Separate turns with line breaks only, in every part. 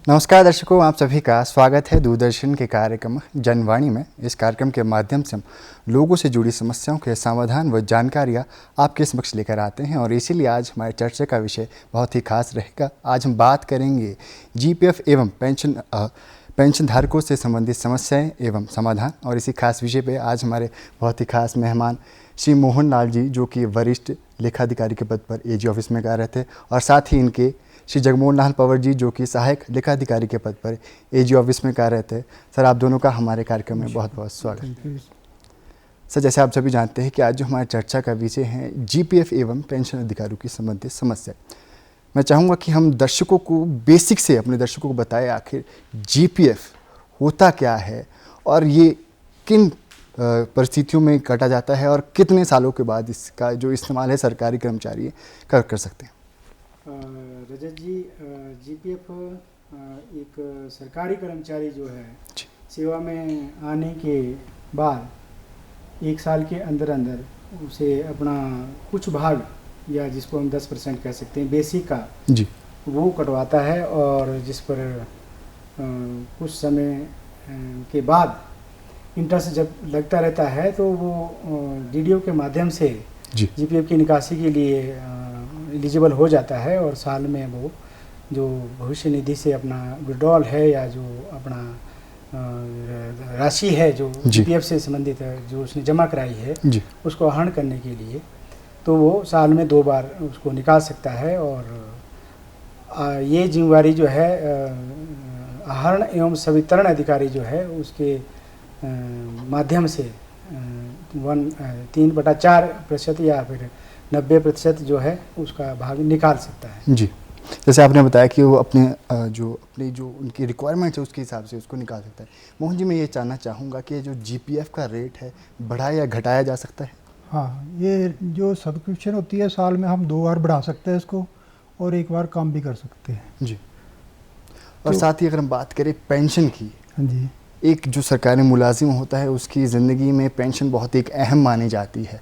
नमस्कार दर्शकों, आप सभी का स्वागत है दूरदर्शन के कार्यक्रम जनवाणी में। इस कार्यक्रम के माध्यम से हम लोगों से जुड़ी समस्याओं के समाधान व जानकारियाँ आपके समक्ष लेकर आते हैं और इसीलिए आज हमारे चर्चा का विषय बहुत ही खास रहेगा। आज हम बात करेंगे जीपीएफ एवं पेंशन धारकों से संबंधित समस्याएं एवं समाधान। और इसी खास विषय पे आज हमारे बहुत ही खास मेहमान श्री मोहन लाल जी, जो कि वरिष्ठ लेखाधिकारी के पद पर एजी ऑफिस में कार्यरत है, और साथ ही इनके श्री जगमोहन लाल पवर जी, जो कि सहायक लेखाधिकारी के पद पर एजी ऑफिस में कार्यरत है। सर, आप दोनों का हमारे कार्यक्रम में बहुत बहुत स्वागत। सर, जैसे आप सभी जानते हैं कि आज जो हमारी चर्चा का विषय है जीपीएफ एवं पेंशन अधिकारियों की संबंधित समस्या। मैं चाहूँगा कि हम दर्शकों को बेसिक से अपने दर्शकों को बताएं आखिर जीपीएफ होता क्या है और ये किन परिस्थितियों में काटा जाता है और कितने सालों के बाद इसका जो इस्तेमाल है सरकारी कर्मचारी कर सकते हैं।
रजत जी, जीपीएफ एक सरकारी कर्मचारी जो है सेवा में आने के बाद 1 साल के अंदर अंदर उसे अपना कुछ भाग, या जिसको हम 10% कह सकते हैं, बेसिक का जी, वो कटवाता है। और जिस पर कुछ समय के बाद इंटरेस्ट जब लगता रहता है तो वो डीडीओ के माध्यम से जीपीएफ की निकासी के लिए एलिजिबल हो जाता है। और साल में वो जो भविष्य निधि से अपना विड्रॉल है या जो अपना राशि है जो जीपीएफ से संबंधित है, जो उसने जमा कराई है, उसको आहरण करने के लिए तो वो साल में 2 बार उसको निकाल सकता है। और ये जिम्मेवारी जो है आहरण एवं संवितरण अधिकारी जो है उसके माध्यम से 3/4% या फिर 90% जो है उसका भाग निकाल सकता है। जी,
जैसे आपने बताया कि वो अपनी जो उनकी रिक्वायरमेंट है उसके हिसाब से उसको निकाल सकता है। मोहन जी, मैं ये जानना चाहूँगा कि जो जीपीएफ का रेट है बढ़ाया या घटाया जा सकता है?
हाँ, ये जो सब्सक्रिप्शन होती है साल में हम 2 बार बढ़ा सकते हैं इसको और 1 बार कम भी कर सकते हैं।
जी, और तो साथ ही अगर हम बात करें पेंशन की,
हाँ जी,
एक जो सरकारी मुलाजिम होता है उसकी ज़िंदगी में पेंशन बहुत एक अहम मानी जाती है।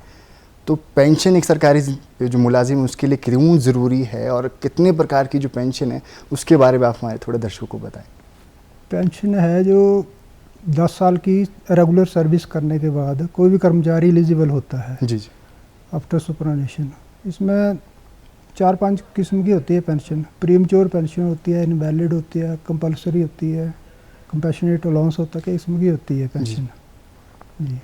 तो पेंशन एक सरकारी जो मुलाजिम है उसके लिए क्यों ज़रूरी है और कितने प्रकार की जो पेंशन है उसके बारे में आप हमारे थोड़े दर्शकों को बताएं।
पेंशन है जो 10 साल की रेगुलर सर्विस करने के बाद कोई भी कर्मचारी एलिजिबल होता है
जी
आफ्टर सुपरनेशन। इसमें 4-5 किस्म की होती है पेंशन। प्रीमच्योर पेंशन होती है, इनवैलिड होती है, कंपलसरी होती है, कंपैशनेट अलाउंस होता है, कई किस्म की होती है पेंशन। जी,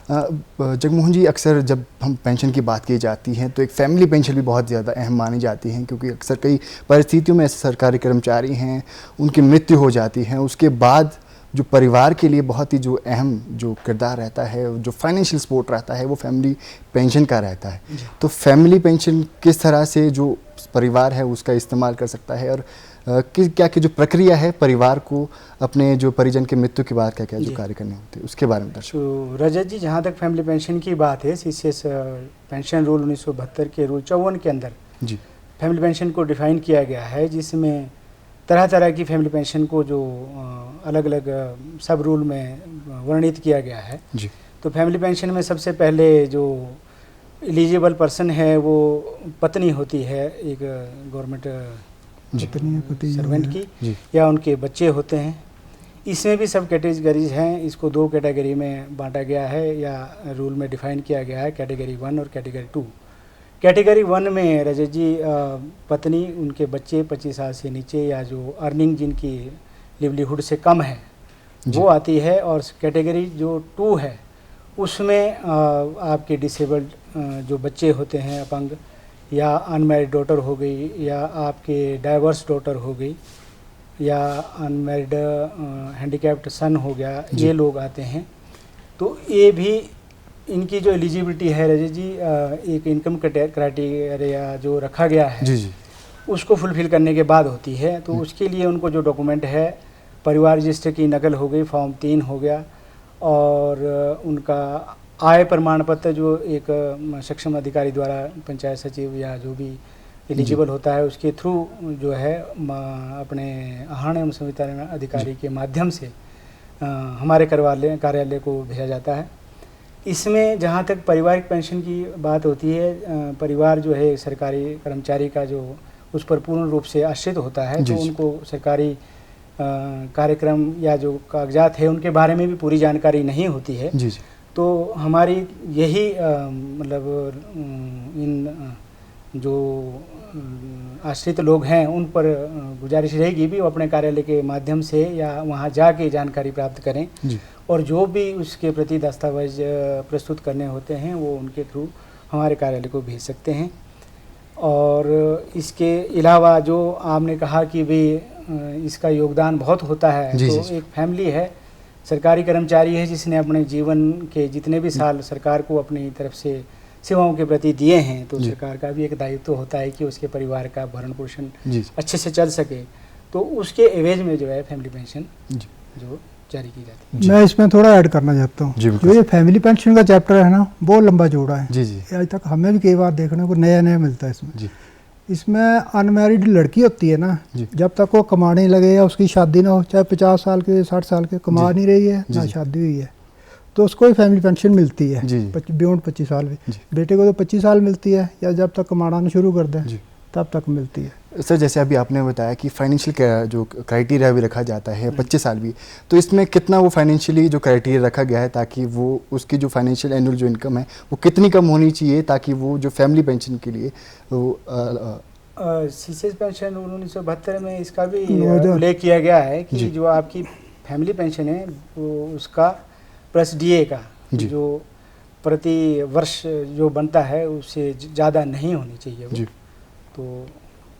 जगमोहन जी, अक्सर जब हम पेंशन की बात की जाती है तो एक फैमिली पेंशन भी बहुत ज़्यादा अहम मानी जाती है, क्योंकि अक्सर कई परिस्थितियों में ऐसे सरकारी कर्मचारी हैं उनकी मृत्यु हो जाती है, उसके बाद जो परिवार के लिए बहुत ही जो अहम जो किरदार रहता है, जो फाइनेंशियल सपोर्ट रहता है, वो फैमिली पेंशन का रहता है। तो फैमिली पेंशन किस तरह से जो परिवार है उसका इस्तेमाल कर सकता है और क्या की जो प्रक्रिया है परिवार को अपने जो परिजन की मृत्यु के बाद क्या जो कार्य करने होते हैं उसके बारे में दर्शक।
तो रजत जी, जहाँ तक फैमिली पेंशन की बात है, सीसीएस पेंशन रूल 1972 के रूल 54 के अंदर
जी
फैमिली पेंशन को डिफाइन किया गया है, जिसमें तरह तरह की फैमिली पेंशन को जो अलग अलग सब रूल में वर्णित किया गया है।
जी,
तो फैमिली पेंशन में सबसे पहले जो एलिजिबल पर्सन है वो पत्नी होती है एक गवर्नमेंट सर्वेंट की, या उनके बच्चे होते हैं। इसमें भी सब कैटेगरीज हैं, इसको 2 कैटेगरी में बांटा गया है या रूल में डिफाइन किया गया है, कैटेगरी 1 और कैटेगरी 2। कैटेगरी 1 में रजत जी पत्नी, उनके बच्चे 25 साल से नीचे या जो अर्निंग जिनकी लिवलीहुड से कम है वो आती है। और कैटेगरी जो 2 है उसमें आपके डिसेबल्ड जो बच्चे होते हैं, अपंग या अनमैरिड डॉटर हो गई, या आपके डाइवर्स डॉटर हो गई, या अनमैरिड हैंडीकैप्ड सन हो गया, ये लोग आते हैं। तो ये भी इनकी जो एलिजिबिलिटी है रजत जी, एक इनकम क्राइटेरिया जो रखा गया है
जी
उसको फुलफिल करने के बाद होती है। तो उसके लिए उनको जो डॉक्यूमेंट है, परिवार रजिस्टर की नकल हो गई, फॉर्म 3 हो गया, और उनका आय प्रमाण पत्र जो एक सक्षम अधिकारी द्वारा पंचायत सचिव या जो भी एलिजिबल होता है उसके थ्रू जो है अपने आहरण एवं संवितरण अधिकारी के माध्यम से हमारे कार्यालय को भेजा जाता है। इसमें जहाँ तक पारिवारिक पेंशन की बात होती है, परिवार जो है सरकारी कर्मचारी का जो उस पर पूर्ण रूप से आश्रित होता है, तो उनको सरकारी कार्यक्रम या जो कागजात है उनके बारे में भी पूरी जानकारी नहीं होती है।
जी जी।
तो हमारी यही मतलब इन जो आश्रित लोग हैं उन पर गुजारिश रहेगी भी वो अपने कार्यालय के माध्यम से या वहाँ जाके जानकारी प्राप्त करें
जी।
और जो भी उसके प्रति दस्तावेज प्रस्तुत करने होते हैं वो उनके थ्रू हमारे कार्यालय को भेज सकते हैं। और इसके अलावा जो आपने कहा कि भी इसका योगदान बहुत होता है,
जी,
तो
जी।
एक फैमिली है, सरकारी कर्मचारी है जिसने अपने जीवन के जितने भी साल सरकार को अपनी तरफ से सेवाओं के प्रति दिए हैं, तो
जी।
सरकार का भी एक दायित्व होता है कि उसके परिवार का भरण पोषण
जी
अच्छे से चल सके, तो उसके एवज में जो है फैमिली पेंशन
जी।
जो जारी की जाती
मैं इसमें थोड़ा ऐड करना चाहता हूँ।
जी, बिल्कुल।
जो ये फैमिली पेंशन का चैप्टर है ना, वो लंबा चौड़ा है।
जी जी।
आज तक हमें भी कई बार देखने को नया नया मिलता है इसमें।
जी
इसमें अनमैरिड लड़की होती है ना,
जी।
जब तक वो कमाने लगे या उसकी शादी ना हो, चाहे 50 साल के 60 साल के, कमा
जी।
नहीं रही है
जी,
ना
जी।
शादी हुई है, तो उसको ही फैमिली पेंशन मिलती है
जी, जी।
बियॉन्ड 25 साल में।
जी।
बेटे को तो 25 साल मिलती है या जब तक कमाना शुरू कर दे
जी।
तब तक मिलती है।
सर, जैसे अभी आपने बताया कि फाइनेंशियल जो क्राइटेरिया भी रखा जाता है 25 साल भी, तो इसमें कितना वो फाइनेंशियली जो क्राइटेरिया रखा गया है ताकि वो उसकी जो फाइनेंशियल एनुअल जो इनकम है वो कितनी कम होनी चाहिए ताकि वो जो फैमिली पेंशन के लिए वो
सीसीएस पेंशन 1972 में इसका भी
2000
उल्लेख किया गया है कि
जी।
जो आपकी फैमिली पेंशन है वो उसका प्लस डीए का
जी।
जो प्रति वर्ष जो बनता है उससे ज़्यादा नहीं होनी चाहिए वो।
जी।
तो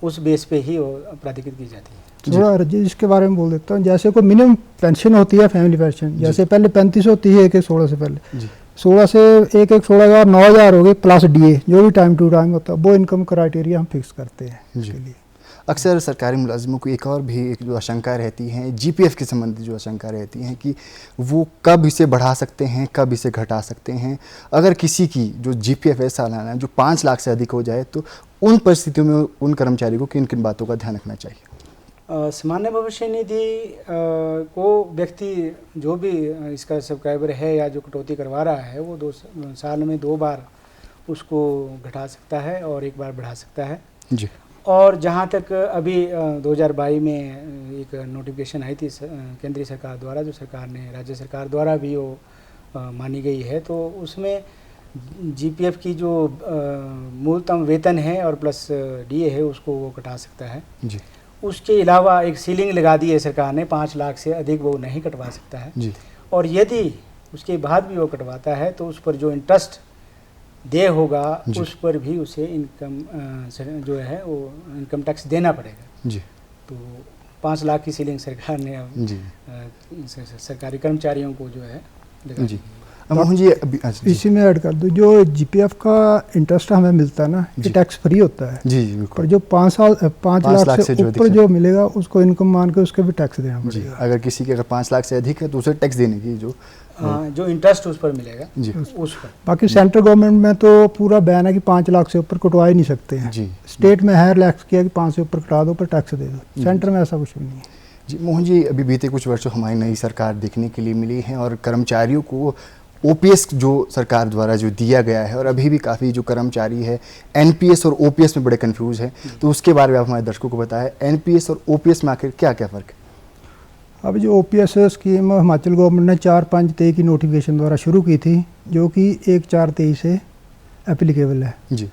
उस बेस पे ही वो प्राधिकृत की जाती है।
थोड़ा रजिश इसके बारे में बोल देता हूँ। जैसे कोई मिनिमम पेंशन होती है फैमिली पेंशन, जैसे पहले 35 होती है, एक 16 से पहले
जी
16 से एक 16,000 9,000 हो गए प्लस डीए जो भी टाइम टू टाइम होता है, वो इनकम क्राइटेरिया हम फिक्स करते हैं
जी।
इसके लिए।
अक्सर सरकारी मुलाजिमों को एक और भी एक जो आशंका रहती है जीपीएफ के संबंधित जो आशंका रहती है कि वो कब इसे बढ़ा सकते हैं, कब इसे घटा सकते हैं। अगर किसी की जो जीपीएफ है सालाना जो 5 लाख से अधिक हो जाए तो उन परिस्थितियों में उन कर्मचारियों को किन किन बातों का ध्यान रखना चाहिए?
सामान्य भविष्य निधि को व्यक्ति जो भी इसका सब्सक्राइबर है या जो कटौती करवा रहा है वो 2 साल में 2 बार उसको घटा सकता है और 1 बार बढ़ा सकता है।
जी।
और जहाँ तक अभी 2022 में एक नोटिफिकेशन आई थी केंद्रीय सरकार द्वारा, जो सरकार ने राज्य सरकार द्वारा भी वो मानी गई है, तो उसमें जीपीएफ की जो मूलतम वेतन है और प्लस डीए है उसको वो कटा सकता है।
जी।
उसके अलावा एक सीलिंग लगा दी है सरकार ने, 5 लाख से अधिक वो नहीं कटवा सकता है।
जी।
और यदि उसके बाद भी वो कटवाता है तो उस पर जो इंटरेस्ट दे होगा उस पर भी उसे इनकम जो है वो इनकम टैक्स देना पड़ेगा।
जी।
तो 5 लाख की सीलिंग सरकार ने अब
जी।
सरकारी कर्मचारियों को जो है लगा
जी।
दी है।
मोहन जी अच्छा, जी।
इसी में ऐड कर दूँ, जो जीपीएफ का इंटरेस्ट हमें मिलता है ना, ये
जी।
टैक्स फ्री होता है।
जी जी बिल्कुल।
पर जो 5 लाख से
जो
ऊपर जो मिलेगा उसको इनकम मान के उसके भी टैक्स देना
जी,
पड़ेगा।
अगर किसी के अगर 5 लाख से अधिक है तो उसे टैक्स देने की जो
हाँ, जो इंटरेस्ट उस पर मिलेगा
जी।
उस पर।
बाकी सेंट्रल गवर्नमेंट में तो पूरा बैन है कि 5 लाख से ऊपर कटवा ही नहीं सकते हैं।
जी।
स्टेट में है रिलैक्स किया कि 5 से ऊपर कटा दो पर टैक्स दे दो, सेंटर में ऐसा कुछ भी नहीं है।
जी मोहन जी, अभी बीते कुछ वर्षों हमारी नई सरकार देखने के लिए मिली है और कर्मचारियों को ओपीएस जो सरकार द्वारा जो दिया गया है, और अभी भी काफ़ी जो कर्मचारी है एनपीएस और ओपीएस में बड़े कंफ्यूज हैं, तो उसके बारे में आप हमारे दर्शकों को बताएं एनपीएस और ओपीएस में आखिर क्या क्या फ़र्क है?
अब जो ओपीएस स्कीम हिमाचल गवर्नमेंट ने 4/5/23 की नोटिफिकेशन द्वारा शुरू की थी, जो कि 1/4/23 से एप्लीकेबल है।
जी।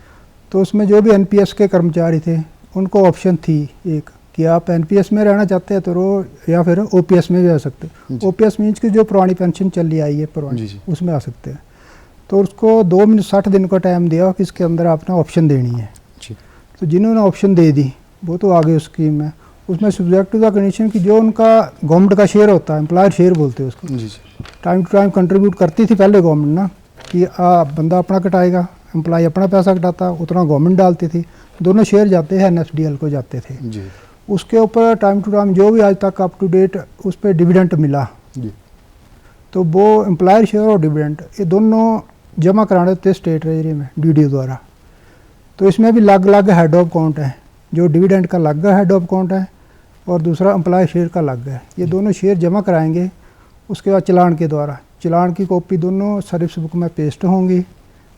तो उसमें जो भी एनपीएस के कर्मचारी थे उनको ऑप्शन थी एक कि आप एनपीएस में रहना चाहते हैं तो रो, या फिर ओपीएस में भी आ सकते हैं। ओपीएस मीन्स की जो पुरानी पेंशन चली आई है पुरानी, उसमें आ सकते हैं। तो उसको 2 मिनट 60 दिन का टाइम दिया कि इसके अंदर आपने ऑप्शन देनी है।
जी।
तो जिन्होंने ऑप्शन दे दी वो तो आगे उस स्कीम में, उसमें सब्जेक्ट टू द कंडीशन की जो उनका गवर्नमेंट का शेयर होता है, एम्प्लॉयर शेयर बोलते हैं उसको,
जी जी।
टाइम टू टाइम कंट्रीब्यूट करती थी पहले गवर्नमेंट ना, कि बंदा अपना कटाएगा, एम्प्लॉय अपना पैसा कटाता, उतना गवर्नमेंट डालती थी, दोनों शेयर जाते हैं एनएसडीएल को जाते थे।
जी।
उसके ऊपर टाइम टू टाइम जो भी आज तक अप टू डेट उस पर डिविडेंट मिला,
जी।
तो वो एम्प्लॉयर शेयर और डिविडेंट ये दोनों जमा कराने होते स्टेट ट्रेजरी में डीडीओ द्वारा। तो इसमें भी अलग अलग हेड ऑफ अकाउंट है, जो डिविडेंड का अलग हेड ऑफ अकाउंट है और दूसरा एम्प्लॉय शेयर का अलग है। ये दोनों शेयर जमा कराएंगे, उसके बाद चालान के द्वारा, चालान की कॉपी दोनों सर्विस बुक में पेस्ट होंगी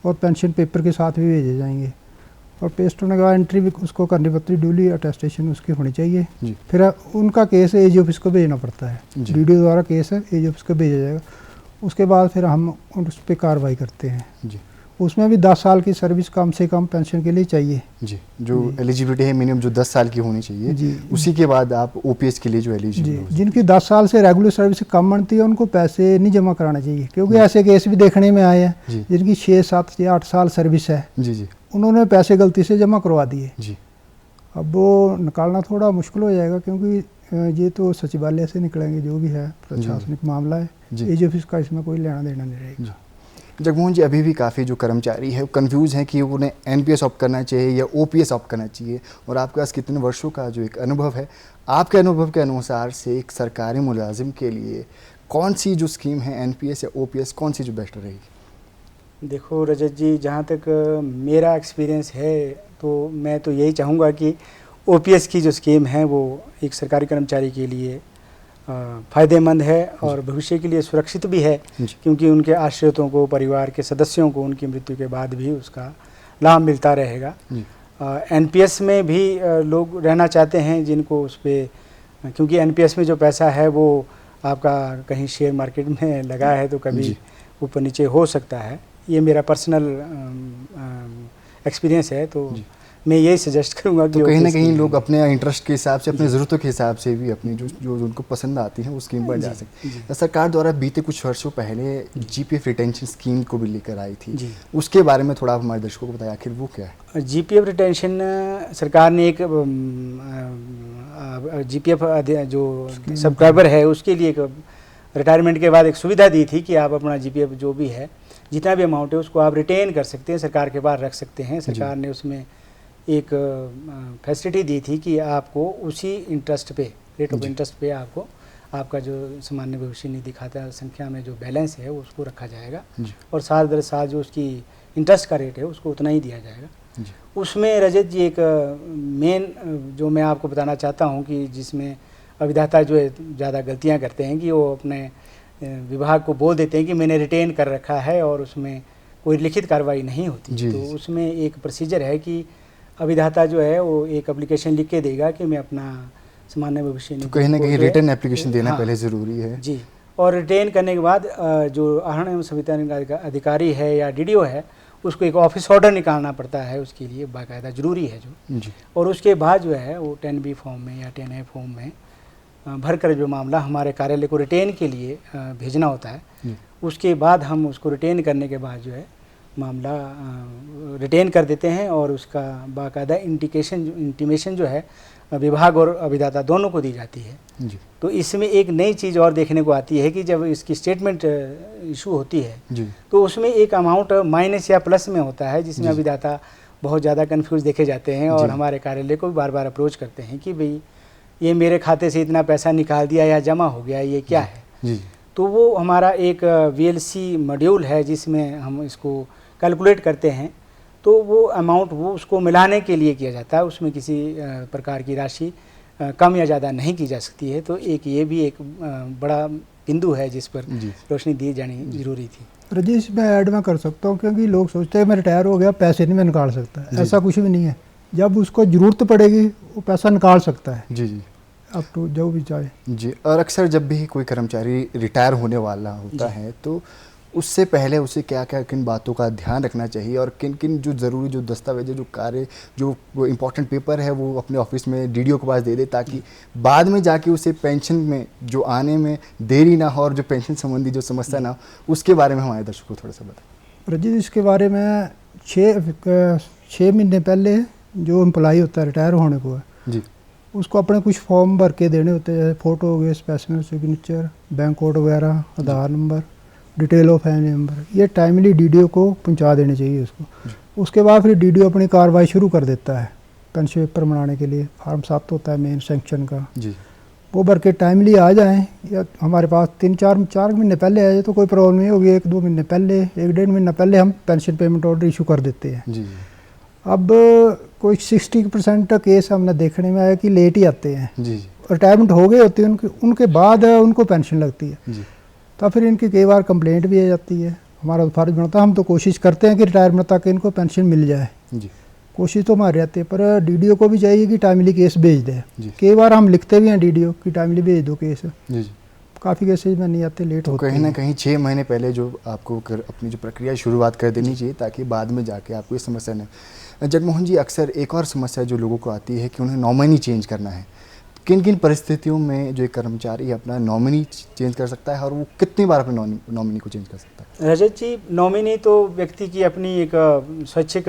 और पेंशन पेपर के साथ भी भेजे जाएंगे। और पेस्ट होने के बाद एंट्री भी उसको करनी पड़ती है, ड्यूली अटेस्टेशन उसकी होनी चाहिए।
जी।
फिर उनका केस एज ऑफिस को भेजना पड़ता है,
जी।
वीडियो द्वारा केस है एज ऑफिस को भेजा जाएगा। उसके बाद फिर हम उस पर कार्रवाई करते हैं।
जी।
उसमें भी 10 साल की सर्विस कम से कम पेंशन के लिए चाहिए।
जी, जो एलिजिबिलिटी है मिनिमम जो 10 साल की होनी चाहिए।
जी।
उसी के बाद आप ओपीएस के लिए जो एलिजिबल
जी,
हो।
जिनकी 10 साल से रेगुलर सर्विस कम बनती है उनको पैसे नहीं जमा कराना चाहिए, क्योंकि ऐसे केस भी देखने में आए
जी।
हैं जिनकी 6, 7 या 8 साल सर्विस है,
जी। जी।
उन्होंने पैसे गलती से जमा करवा दिए।
जी।
अब वो निकालना थोड़ा मुश्किल हो जाएगा, क्योंकि ये तो सचिवालय से निकलेंगे, जो भी है प्रशासनिक मामला है, एज ऑफिस का इसमें कोई लेना देना नहीं रहेगा।
जगमोहन जी, अभी भी काफ़ी जो कर्मचारी है वो कन्फ्यूज़ हैं कि उन्हें एनपीएस ऑप्ट करना चाहिए या ओपीएस ऑप्ट करना चाहिए, और आपके पास कितने वर्षों का जो एक अनुभव है, आपके अनुभव के अनुसार से एक सरकारी मुलाजिम के लिए कौन सी जो स्कीम है एनपीएस या ओपीएस, कौन सी जो बेस्ट रहेगी?
देखो रजत जी, जहाँ तक मेरा एक्सपीरियंस है तो मैं तो यही चाहूँगा कि ओपीएस की जो स्कीम है वो एक सरकारी कर्मचारी के लिए फ़ायदेमंद है और भविष्य के लिए सुरक्षित भी है, क्योंकि उनके आश्रितों को, परिवार के सदस्यों को उनकी मृत्यु के बाद भी उसका लाभ मिलता रहेगा। एनपीएस में भी लोग रहना चाहते हैं जिनको उस पर, क्योंकि एनपीएस में जो पैसा है वो आपका कहीं शेयर मार्केट में लगा है तो कभी ऊपर नीचे हो सकता है। ये मेरा पर्सनल एक्सपीरियंस है, तो मैं यही सजेस्ट करूंगा कि
तो कहीं ना कहीं लोग अपने इंटरेस्ट के हिसाब से, अपनी ज़रूरतों के हिसाब से भी अपनी जो उनको पसंद आती है वो स्कीम पर जा सकते हैं। सरकार द्वारा बीते कुछ वर्षों पहले जीपीएफ रिटेंशन स्कीम को भी लेकर आई थी, उसके बारे में थोड़ा आप हमारे दर्शकों को बताया, आखिर वो क्या है?
जीपीएफ रिटेंशन सरकार ने एक जीपीएफ जो सब्सक्राइबर है उसके लिए एक रिटायरमेंट के बाद एक सुविधा दी थी कि आप अपना जीपीएफ जो भी है, जितना भी अमाउंट है, उसको आप रिटेन कर सकते हैं, सरकार के पास रख सकते हैं। सरकार ने उसमें एक फैसिलिटी दी थी कि आपको उसी इंटरेस्ट पे, रेट ऑफ इंटरेस्ट पे आपको आपका जो सामान्य भविष्य निधि खाता संख्या में जो बैलेंस है उसको रखा जाएगा, और साल दर साल जो उसकी इंटरेस्ट का रेट है उसको उतना ही दिया जाएगा। उसमें रजत जी एक मेन जो मैं आपको बताना चाहता हूँ कि जिसमें अविधाता जो है ज़्यादा गलतियाँ करते हैं कि वो अपने विभाग को बोल देते हैं कि मैंने रिटेन कर रखा है और उसमें कोई लिखित कार्रवाई नहीं होती। तो उसमें एक प्रोसीजर है कि अविधाता जो है वो एक एप्लीकेशन लिख के देगा कि मैं अपना सामान्य भविष्य निधि,
तो कहीं ना कहीं रिटर्न एप्लीकेशन देना पहले ज़रूरी है।
जी, और रिटेन करने के बाद जो आहरण एवं संवितरण अधिकारी है या डीडीओ है उसको एक ऑफिस ऑर्डर निकालना पड़ता है, उसके लिए बाकायदा ज़रूरी है जो। और उसके बाद जो है वो 10B फॉर्म में या 10A फॉर्म में भर कर जो मामला हमारे कार्यालय को रिटेन के लिए भेजना होता है। उसके बाद हम उसको रिटेन करने के बाद जो है मामला रिटेन कर देते हैं और उसका बाकायदा इंटीमेशन जो है विभाग और अभिदाता दोनों को दी जाती है। तो इसमें एक नई चीज़ और देखने को आती है कि जब इसकी स्टेटमेंट इशू होती है तो उसमें एक अमाउंट माइनस या प्लस में होता है, जिसमें अभिदाता बहुत ज़्यादा कन्फ्यूज़ देखे जाते हैं और हमारे कार्यालय को भी बार बार अप्रोच करते हैं कि भाई ये मेरे खाते से इतना पैसा निकाल दिया या जमा हो गया, ये क्या है। तो वो हमारा एक VLC मॉड्यूल है जिसमें हम इसको कैलकुलेट करते हैं, तो वो अमाउंट वो उसको मिलाने के लिए किया जाता है, उसमें किसी प्रकार की राशि कम या ज़्यादा नहीं की जा सकती है। तो एक ये भी एक बड़ा बिंदु है जिस पर रोशनी दी जानी जरूरी थी।
रजीश, मैं ऐड में कर सकता हूँ, क्योंकि लोग सोचते हैं मैं रिटायर हो गया पैसे नहीं मैं निकाल सकता, ऐसा कुछ भी नहीं है। जब उसको ज़रूरत पड़ेगी वो पैसा निकाल सकता है।
जी
अब तो जो भी चाहे।
जी, और अक्सर जब भी कोई कर्मचारी रिटायर होने वाला होता है तो उससे पहले उसे क्या क्या किन बातों का ध्यान रखना चाहिए और किन किन जो ज़रूरी जो दस्तावेज जो कार्य जो इम्पोर्टेंट पेपर है वो अपने ऑफिस में डीडीओ के पास दे दे, ताकि बाद में जाके उसे पेंशन में जो आने में देरी ना हो और जो पेंशन संबंधी जो समस्या ना हो, उसके बारे में हमारे दर्शकों को थोड़ा सा बताएं।
रजीत, इसके बारे में 6 महीने पहले जो एम्प्लॉई होता है रिटायर होने को है
जी,
उसको अपने कुछ फॉर्म भर के देने होते हैं, फ़ोटो हो गए, स्पेसिमेन सिग्नेचर, बैंक कोड वगैरह, Aadhaar number, detail of family number, ये टाइमली डीडीओ को पहुंचा देने चाहिए उसको। उसके बाद फिर डीडीओ अपनी कार्रवाई शुरू कर देता है पेंशन पेपर बनाने के लिए। फॉर्म 7 होता है मेन सेंक्शन का
जी,
वो भर के टाइमली आ जाएँ, या हमारे पास 3-4 महीने पहले आए तो कोई प्रॉब्लम नहीं होगी। 1-2 महीने पहले, 1-1.5 महीना पहले हम पेंशन पेमेंट ऑर्डर इशू कर देते हैं।
जी,
अब कोई 60% केस हमने देखने में आया कि लेट ही आते हैं,
जी,
रिटायरमेंट हो गए होती है उनके बाद उनको पेंशन लगती है।
जी,
तो फिर इनकी कई बार कंप्लेंट भी आ जाती है। हमारा फर्ज बनता है, हम तो कोशिश करते हैं कि रिटायरमेंट तक इनको पेंशन मिल जाए।
जी,
कोशिश तो हमारे रहती है, पर डीडीओ को भी चाहिए कि टाइमली केस भेज दे।
जी।
कई बार हम लिखते भी हैं डीडीओ कि टाइमली भेज दो केस,
जी जी।
काफ़ी केसेज में नहीं आते, लेट
तो
होते
कहीं ना
हैं।
कहीं 6 महीने पहले जो आपको अपनी जो प्रक्रिया शुरुआत कर देनी चाहिए, ताकि बाद में जाके आपको ये समस्या नहीं। जगमोहन जी, अक्सर एक और समस्या जो लोगों को आती है कि उन्हें नॉमिनी चेंज करना है। किन किन परिस्थितियों में जो एक कर्मचारी अपना नॉमिनी चेंज कर सकता है और वो कितनी बार अपने नॉमिनी को चेंज कर सकता है?
रजत जी, नॉमिनी तो व्यक्ति की अपनी एक स्वैच्छिक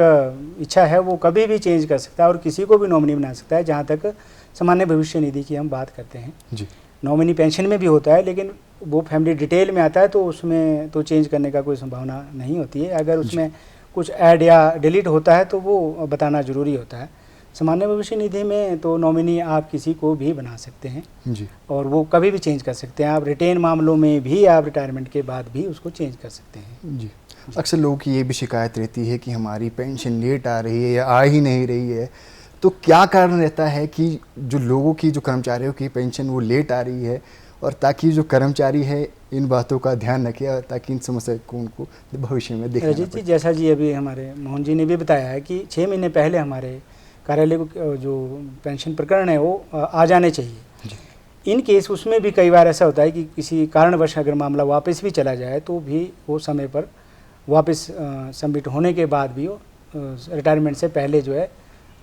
इच्छा है, वो कभी भी चेंज कर सकता है और किसी को भी नॉमिनी बना सकता है। जहाँ तक सामान्य भविष्य निधि की हम बात करते हैं,
जी।
नॉमिनी पेंशन में भी होता है, लेकिन वो फैमिली डिटेल में आता है तो उसमें तो चेंज करने का कोई संभावना नहीं होती है। अगर उसमें कुछ ऐड या डिलीट होता है तो वो बताना ज़रूरी होता है। सामान्य भविष्य निधि में तो नॉमिनी आप किसी को भी बना सकते हैं
जी।
और वो कभी भी चेंज कर सकते हैं। आप रिटेन मामलों में भी आप रिटायरमेंट के बाद भी उसको चेंज कर सकते हैं।
जी। अक्सर लोगों की ये भी शिकायत रहती है कि हमारी पेंशन लेट आ रही है या आ ही नहीं रही है, तो क्या कारण रहता है कि जो लोगों की, जो कर्मचारियों की पेंशन वो लेट आ रही है, और ताकि जो कर्मचारी है इन बातों का ध्यान रखे और ताकि इन समस्या को उनको भविष्य में देखना
रजित जी, जैसा जी अभी हमारे मोहन जी ने भी बताया है कि 6 महीने पहले हमारे कार्यालय को जो पेंशन प्रकरण है वो आ जाने चाहिए। इन केस उसमें भी कई बार ऐसा होता है कि किसी कारणवश अगर मामला वापस भी चला जाए तो भी वो समय पर वापस सबमिट होने के बाद भी वो रिटायरमेंट से पहले जो है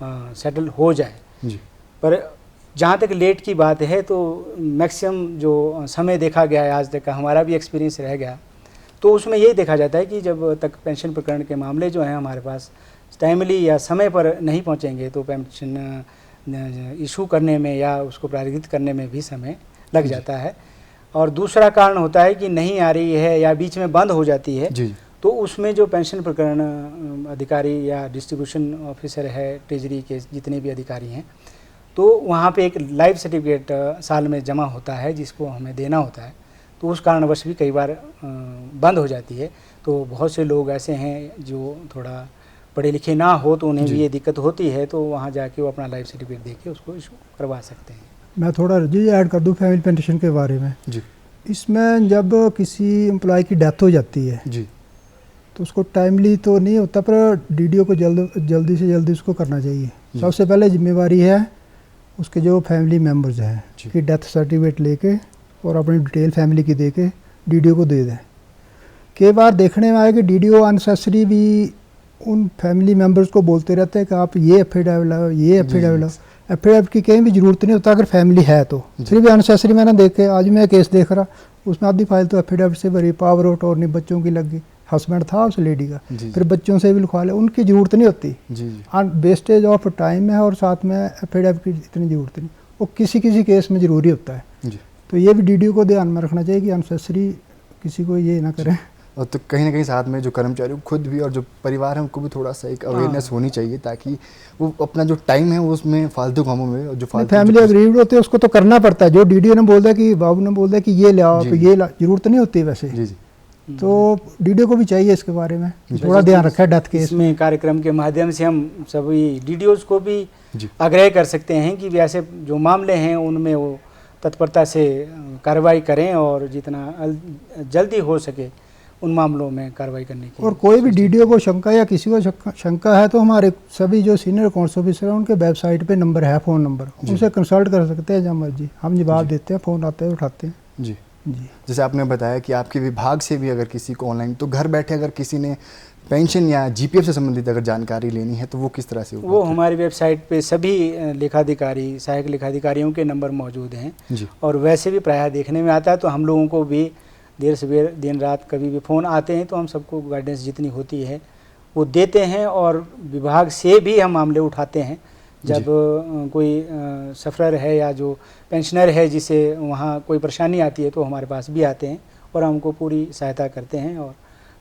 सेटल हो जाए।
जी।
पर जहाँ तक लेट की बात है तो मैक्सिमम जो समय देखा गया है आज तक का, हमारा भी एक्सपीरियंस रह गया, तो उसमें यही देखा जाता है कि जब तक पेंशन प्रकरण के मामले जो हैं हमारे पास टाइमली या समय पर नहीं पहुंचेंगे तो पेंशन इशू करने में या उसको प्राधिकृत करने में भी समय लग जाता है। और दूसरा कारण होता है कि नहीं आ रही है या बीच में बंद हो जाती है,
जी।
तो उसमें जो पेंशन प्रकरण अधिकारी या डिस्ट्रीब्यूशन ऑफिसर है, ट्रेजरी के जितने भी अधिकारी हैं, तो वहाँ पे एक लाइफ सर्टिफिकेट साल में जमा होता है जिसको हमें देना होता है। तो उस कारणवश भी कई बार बंद हो जाती है। तो बहुत से लोग ऐसे हैं जो थोड़ा पढ़े लिखे ना हो तो उन्हें भी ये दिक्कत होती है, तो वहाँ जाके वो अपना लाइफ सर्टिफिकेट दे के उसको इशू करवा सकते हैं।
मैं थोड़ा जी ऐड कर दूं फैमिली पेंशन के बारे में।
जी।
इसमें जब किसी एम्प्लॉय की डेथ हो जाती है
जी।
तो उसको टाइमली तो नहीं होता, पर डीडीओ को जल्दी से जल्दी उसको करना चाहिए। सबसे पहले जिम्मेवारी है उसके जो फैमिली मेम्बर्स हैं कि डेथ सर्टिफिकेट लेके और अपनी डिटेल फैमिली की दे के डीडीओ को दे दें। कई बार देखने में आया कि डीडीओ अनसेसरी भी उन फैमिली मेम्बर्स को बोलते रहते हैं कि आप ये एफिडेविट लाओ, ये एफिडेविट लाओ। एफिडेविट की कहीं भी ज़रूरत नहीं होता अगर फैमिली है तो। फिर भी अनसेसरी मैंने देखे, आज मैं केस देख रहा, उसमें आधी फाइल तो एफिडेविट से भरी, पावर ऑफ अटॉर्नी बच्चों की लग गई, हस्बैंड था उस लेडी का, फिर बच्चों से भी लिखवा ले, उनकी ज़रूरत नहीं होती। वेस्टेज ऑफ टाइम है और साथ में एफिडेविट की इतनी ज़रूरत नहीं, वो किसी किसी केस में ज़रूरी होता है। तो ये भी डीडीओ को ध्यान में रखना चाहिए कि अनसेसरी किसी को ये ना करें।
और तो कहीं ना कहीं साथ में जो कर्मचारी खुद भी और जो परिवार है उनको भी थोड़ा सा एक अवेयरनेस होनी चाहिए, ताकि वो अपना जो टाइम है वो उसमें फालतू कामों में और जो फालतू
फैमिली अग्रीड होते हैं उसको तो करना पड़ता है। जो डीडीओ ने बोल दिया कि बाबू ने बोल दिया कि ये ले आओ तो ये ज़रूरत नहीं होती वैसे।
जी जी।
तो डीडीओ को भी चाहिए इसके बारे में थोड़ा ध्यान रखा है डेथ केस
इसमें। कार्यक्रम के माध्यम से हम सभी डीडीओज को भी आग्रह कर सकते हैं कि ऐसे जो मामले हैं उनमें वो तत्परता से कार्रवाई करें और जितना जल्दी हो सके उन मामलों में कार्रवाई करने की।
और कोई भी डीडीओ को शंका या किसी को शंका है तो हमारे सभी जो सीनियर अकाउंट्स ऑफिसर हैं उनके वेबसाइट पे नंबर है, फ़ोन नंबर, उनसे कंसल्ट कर सकते हैं जब मर्जी, हम जवाब देते हैं, फ़ोन आते हैं उठाते हैं।
जी जी। जैसे आपने बताया कि आपके विभाग से भी अगर किसी को ऑनलाइन, तो घर बैठे अगर किसी ने पेंशन या जीपीएफ से संबंधित अगर जानकारी लेनी है तो वो किस तरह से होगा? वो
हमारी वेबसाइट पे सभी लेखाधिकारी, सहायक लेखाधिकारियों के नंबर मौजूद हैं
जी।
और वैसे भी प्रायः देखने में आता है, तो हम लोगों को भी देर सवेर दिन रात कभी भी फ़ोन आते हैं तो हम सबको गाइडेंस जितनी होती है वो देते हैं और विभाग से भी हम मामले उठाते हैं। जब कोई सफ़रर है या जो पेंशनर है जिसे वहाँ कोई परेशानी आती है तो हमारे पास भी आते हैं और हमको पूरी सहायता करते हैं और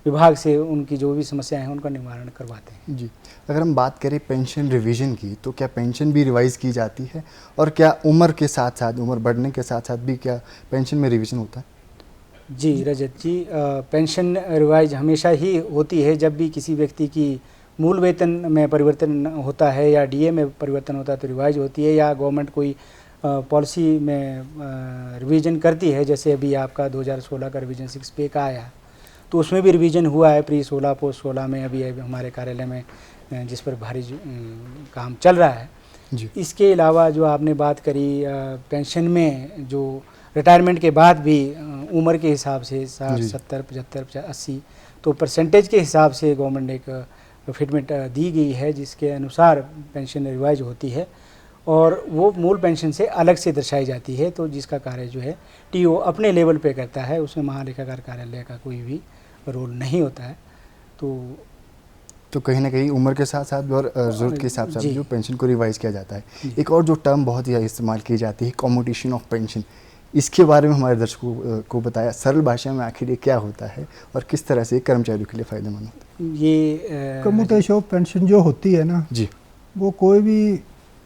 विभाग से उनकी जो भी समस्याएं हैं उनका निवारण करवाते हैं।
जी। अगर हम बात करें पेंशन रिवीजन की, तो क्या पेंशन भी रिवाइज की जाती है और क्या उम्र के साथ साथ, उम्र बढ़ने के साथ साथ भी क्या पेंशन में रिवीजन होता है?
जी रजत जी, पेंशन रिवाइज हमेशा ही होती है। जब भी किसी व्यक्ति की मूल वेतन में परिवर्तन होता है या डीए में परिवर्तन होता है तो रिवाइज होती है, या गवर्नमेंट कोई पॉलिसी में रिवीजन करती है। जैसे अभी आपका 2016 का रिवीजन 6 पे का आया तो उसमें भी रिवीजन हुआ है। प्री 16 पोस्ट 16 में अभी हमारे कार्यालय में जिस पर भारी काम चल रहा है।
जी
इसके अलावा जो आपने बात करी पेंशन में जो रिटायरमेंट के बाद भी उम्र के हिसाब से 60, 70, 75, 80 तो परसेंटेज के हिसाब से गवर्नमेंट ने एक फिटमेंट दी गई है, जिसके अनुसार पेंशन रिवाइज होती है और वो मूल पेंशन से अलग से दर्शाई जाती है। तो जिसका कार्य जो है टीओ अपने लेवल पे करता है, उसमें महालेखाकार कार्यालय का कोई भी रोल नहीं होता है। तो
कहीं ना कहीं उम्र के साथ साथ और ज़रूरत के हिसाब से जो पेंशन को रिवाइज किया जाता है। एक और जो टर्म बहुत ही इस्तेमाल की जाती है कम्यूटेशन ऑफ पेंशन, इसके बारे में हमारे दर्शकों को बताया सरल भाषा में आखिर ये क्या होता है और किस तरह से कर्मचारियों के लिए फ़ायदेमंद होता है।
ये कम्यूटेशन ऑफ पेंशन जो होती है ना
जी,
वो कोई भी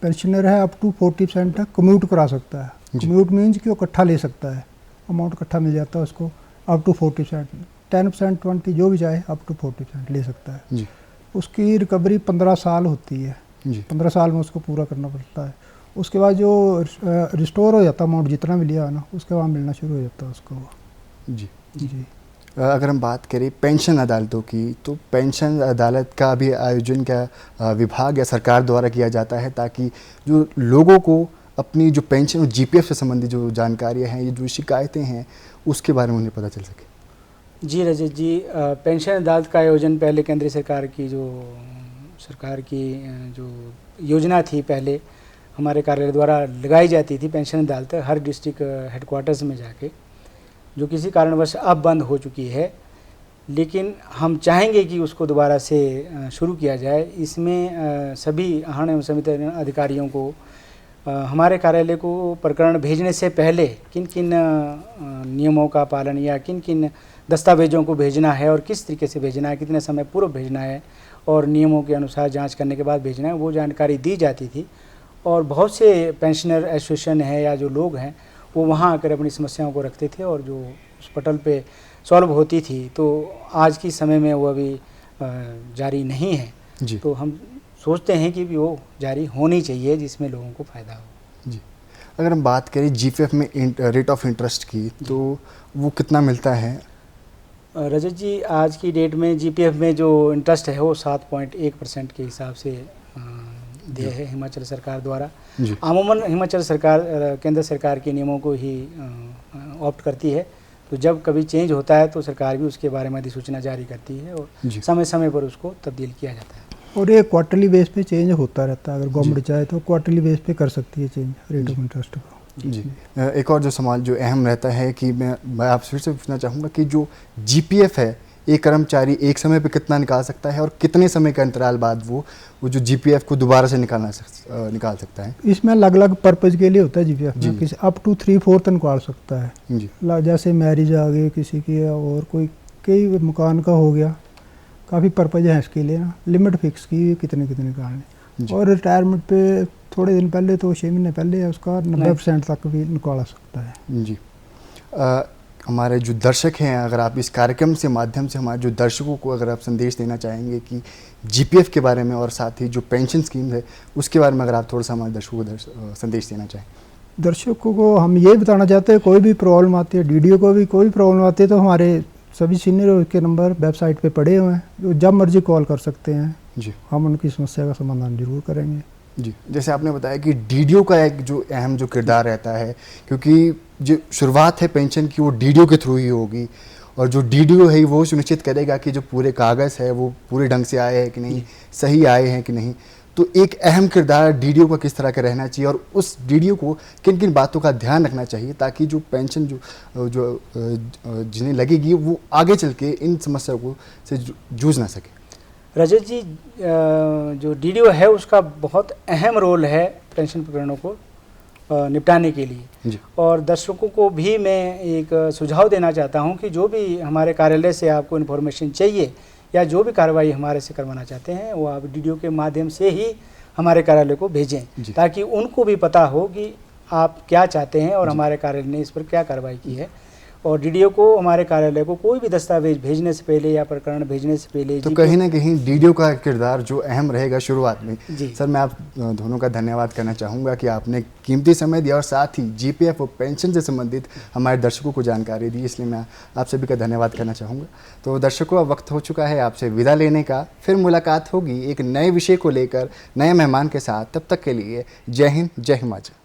पेंशनर है अप टू 40% तक कम्यूट करा सकता है। कम्यूट मीन्स कि वो इकट्ठा ले सकता है, अमाउंट इकट्ठा मिल जाता है उसको अप टू 40%, 10%, 20 जो भी चाहे अप टू 40% ले सकता है
जी।
उसकी रिकवरी 15 साल होती है
जी।
15 साल में उसको पूरा करना पड़ता है। उसके बाद जो रिस्टोर हो जाता है अमाउंट जितना भी लिया है ना, उसके बाद मिलना शुरू हो जाता है उसको।
जी
जी।
अगर हम बात करें पेंशन अदालतों की, तो पेंशन अदालत का भी आयोजन क्या विभाग या सरकार द्वारा किया जाता है ताकि जो लोगों को अपनी जो पेंशन और जीपीएफ से संबंधित जो जानकारियाँ हैं, ये जो शिकायतें हैं, उसके बारे में उन्हें पता चल सके।
जी रजत जी, पेंशन अदालत का आयोजन पहले केंद्र सरकार की जो योजना थी, पहले हमारे कार्यालय द्वारा लगाई जाती थी पेंशन अदालत हर डिस्ट्रिक्ट हेडक्वार्टर्स में जाके, जो किसी कारणवश अब बंद हो चुकी है। लेकिन हम चाहेंगे कि उसको दोबारा से शुरू किया जाए। इसमें सभी आहरण एवं समिति अधिकारियों को हमारे कार्यालय को प्रकरण भेजने से पहले किन किन नियमों का पालन या किन किन दस्तावेजों को भेजना है और किस तरीके से भेजना है, कितने समय पूर्व भेजना है और नियमों के अनुसार जांच करने के बाद भेजना है, वो जानकारी दी जाती थी। और बहुत से पेंशनर एसोसिएशन है या जो लोग हैं वो वहाँ आकर अपनी समस्याओं को रखते थे और जो उस पटल पे सॉल्व होती थी। तो आज के समय में वो अभी जारी नहीं है
जी।
तो हम सोचते हैं कि वो जारी होनी चाहिए जिसमें लोगों को फ़ायदा हो।
जी। अगर हम बात करें जीपीएफ में रेट ऑफ इंटरेस्ट की, तो वो कितना मिलता है?
रजत जी, आज की डेट में जीपीएफ में जो इंटरेस्ट है वो 7.1% के हिसाब से दिए है हिमाचल सरकार द्वारा। अमूमन हिमाचल सरकार केंद्र सरकार के नियमों को ही ऑप्ट करती है, तो जब कभी चेंज होता है तो सरकार भी उसके बारे में अधिसूचना जारी करती है और समय समय पर उसको तब्दील किया जाता है।
और ये क्वार्टरली बेस पे चेंज होता रहता है, अगर गवर्नमेंट चाहे तो क्वार्टरली बेस पे कर सकती है चेंज रेट ऑफ इंटरेस्ट को।
जी। एक और जो सवाल जो अहम रहता है कि मैं आपसे फिर से पूछना चाहूँगा कि जो जीपीएफ है, एक कर्मचारी एक समय पे कितना निकाल सकता है और कितने समय के अंतराल बाद वो जो जीपीएफ को दोबारा से निकाल सकता है?
इसमें अलग अलग पर्पज़ के लिए होता है जीपीएफ में। किसी अप टू 3/4 निकाल सकता है
जी।
जैसे मैरिज आ गई किसी की और कोई कई मकान का हो गया, काफ़ी पर्पज़ है इसके लिए ना, लिमिट फिक्स की कितने कितने निकालने। और रिटायरमेंट पे थोड़े दिन पहले तो 6 महीने पहले उसका 90% तक भी निकाला सकता है। जी।
हमारे जो दर्शक हैं, अगर आप इस कार्यक्रम से माध्यम से हमारे जो दर्शकों को अगर आप संदेश देना चाहेंगे कि जीपीएफ के बारे में और साथ ही जो पेंशन स्कीम है उसके बारे में अगर आप थोड़ा सा हमारे दर्शकों को संदेश देना चाहें।
दर्शकों को हम ये बताना चाहते हैं, कोई भी प्रॉब्लम आती है, डीडीओ को भी कोई प्रॉब्लम आती है तो हमारे सभी सीनियर के नंबर वेबसाइट पे पड़े हुए हैं, जो जब मर्जी कॉल कर सकते हैं जी। हम उनकी समस्या का समाधान जरूर करेंगे
जी। जैसे आपने बताया कि डीडीओ का एक जो अहम जो किरदार रहता है, क्योंकि जो शुरुआत है पेंशन की वो डीडीओ के थ्रू ही होगी और जो डीडीओ है वो सुनिश्चित करेगा कि जो पूरे कागज़ है वो पूरे ढंग से आए हैं कि नहीं, सही आए हैं कि नहीं। तो एक अहम किरदार डीडीओ का किस तरह का रहना चाहिए और उस डीडीओ को किन किन बातों का ध्यान रखना चाहिए ताकि जो पेंशन जो जिन्हें लगेगी वो आगे चल के इन समस्याओं को से जूझ ना सके।
रजत जी, जो डीडीओ है उसका बहुत अहम रोल है पेंशन प्रकरणों को निपटाने के लिए
जी।
और दर्शकों को भी मैं एक सुझाव देना चाहता हूं कि जो भी हमारे कार्यालय से आपको इन्फॉर्मेशन चाहिए या जो भी कार्रवाई हमारे से करवाना चाहते हैं वो आप डीडीओ के माध्यम से ही हमारे कार्यालय को भेजें ताकि उनको भी पता हो कि आप क्या चाहते हैं और हमारे कार्यालय ने इस पर क्या कार्रवाई की है। और डीडीओ को, हमारे कार्यालय को कोई भी दस्तावेज भेजने से पहले या प्रकरण भेजने से पहले
तो कहीं ना कहीं डीडीओ का किरदार जो अहम रहेगा शुरुआत में।
जी
सर, मैं आप दोनों का धन्यवाद करना चाहूँगा कि आपने कीमती समय दिया और साथ ही जीपीएफ और पेंशन से संबंधित हमारे दर्शकों को जानकारी दी, इसलिए मैं आप सभी का धन्यवाद करना चाहूँगा। तो दर्शकों, अब वक्त हो चुका है आपसे विदा लेने का। फिर मुलाकात होगी एक नए विषय को लेकर, नए मेहमान के साथ। तब तक के लिए जय हिंद, जय हिमाचल।